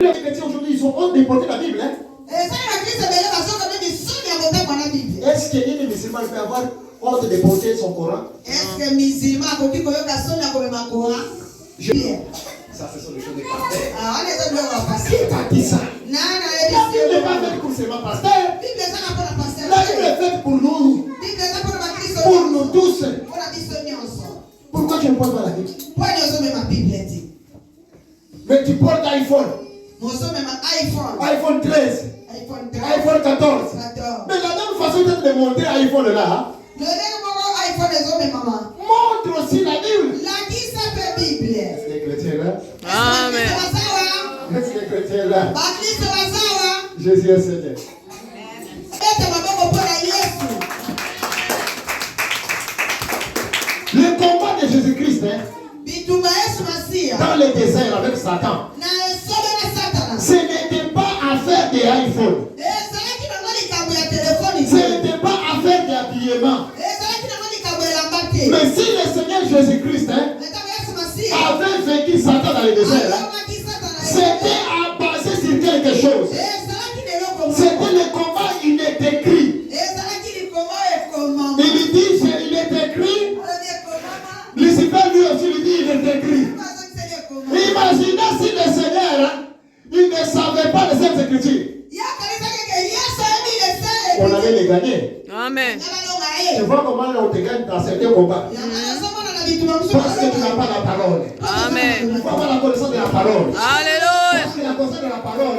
Les chrétiens aujourd'hui, ils ont honte de porter la Bible. Hein? Est-ce qu'un musulman peut avoir honte de porter son Coran? Est-ce que musulman peut porter son Coran? Ça, ce sont des choses de pasteur. Ah, on est dans le pasteur. Qui t'a dit ça? Non, la Bible n'est pas faite pour seulement pasteur. La Bible est faite pour nous. Pour nous tous. Pourquoi tu ne portes pas la Bible? Mais tu portes iPhone. iPhone 13. iPhone 14. Mais la même façon de montrer iPhone là. Montre aussi la Bible. Est-ce que les chrétiens là? Amen. Est-ce que les chrétiens là? Jésus est Seigneur. Le combat de Jésus-Christ dans le désert avec Satan, ce n'était pas affaire de iPhone. Ce n'était pas affaire d'habillement. Mais si le Seigneur Jésus-Christ avait vaincu Satan dans le désert, c'était basé sur quelque chose. C'était le combat, il est écrit. Il dit, il est écrit. Lucifer lui aussi lui dit, il est écrit. Imaginez si le Seigneur, il ne savait pas de cette écriture. On allait les gagner. Amen. Tu vois comment on te gagne dans certains combats. Parce que tu n'as pas la parole. Amen. Tu n'as pas la connaissance de la parole. Alléluia. Parce que la connaissance de la parole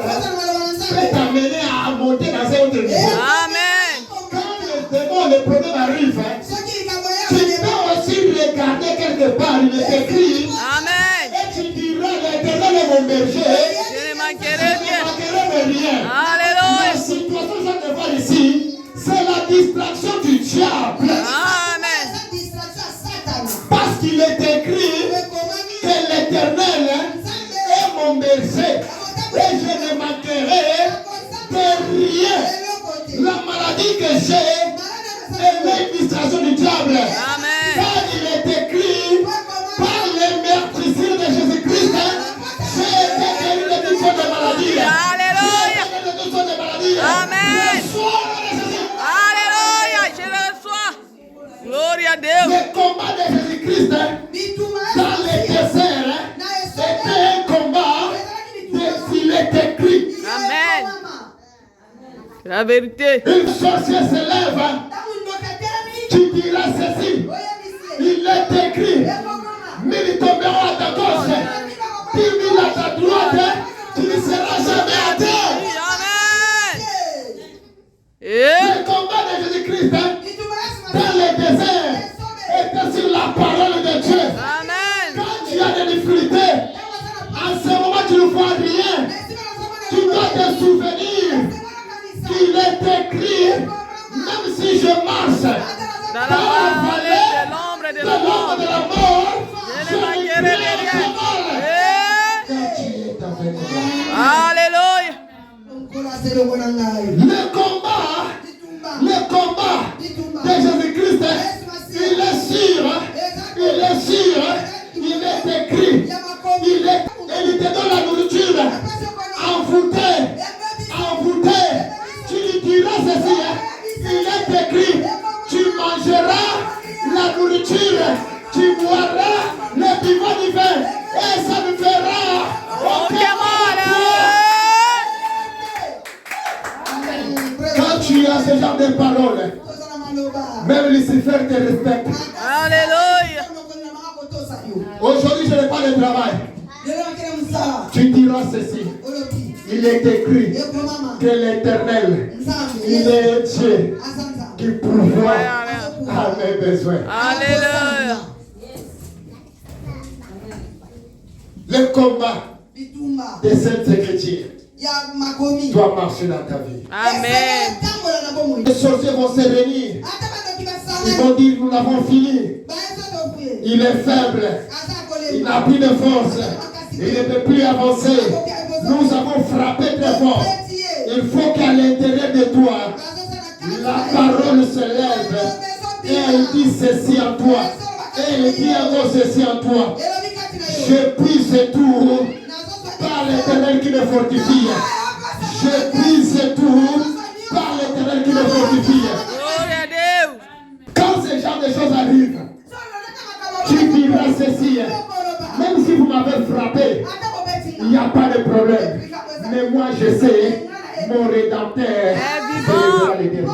peut t'amener à monter dans un autre niveau. Amen. Quand le problème arrive, tu peux aussi regarder quelque part, il est écrit. Amen. Et tu diras, l'Éternel est mon berger. Je ne manquerai rien. Rien. Alléluia. La situation que je viens de voir ici, c'est la distraction du diable. Amen. Parce qu'il est écrit que l'Éternel est mon berger. Et je ne manquerai de rien. La maladie que j'ai est l'administration du diable. Amen. Car il est écrit par les meurtrissures de Jésus-Christ, j'ai été guéri de toutes sortes de maladies. Alléluia. De toutes sortes de maladies. Amen. Alléluia. Je le reçois. Gloire à Dieu. Le combat de Jésus-Christ dans les déserts c'était un combat s'il est écrit. Amen. La vérité. Une sorcière se lève, tu diras ceci. Il est écrit. 1000 tomberont à ta gauche, 10 000 à ta droite, tu ne seras jamais à terre. Amen. Le combat de Jésus-Christ dans les déserts était sur la parole de Dieu. Amen. Quand tu as des difficultés, en ce moment tu ne vois rien. Tu dois te souvenir qu'il est écrit, même si je marche Dans la vallée de l'ombre et de la mort, de la mort, je ne manquerai de rien. quand tu es avec moi. Alléluia. Le combat de Jésus-Christ, il est sûr, il est écrit, il te donne la nourriture, envoûté, tu lui diras ceci, il est écrit, tu mangeras la nourriture, tu boiras le piment du vin, et ça ne fera aucun mal. Quand tu as ce genre de paroles, même Lucifer te respecte. Alléluia. Aujourd'hui, je n'ai pas de travail. Tu diras ceci. Il est écrit que l'Éternel, il est Dieu qui pourvoit à mes besoins. Alléluia. Le combat de cette écriture doit marcher dans ta vie. Amen. Les sorciers vont se réunir. Ils vont dire, nous l'avons fini. Il est faible. Il n'a plus de force. Il ne peut plus avancer. Nous avons frappé très fort. Il faut qu'à l'intérieur de toi, la parole se lève. Et elle dit ceci en toi. Et elle dit encore ceci en toi. Je puise tout par l'Éternel qui me fortifie. Je brise tout par l'Éternel qui me fortifie. Quand ce genre de choses arrivent, tu diras ceci. Même si vous m'avez frappé, il n'y a pas de problème. Mais moi je sais, mon Rédempteur est vivant.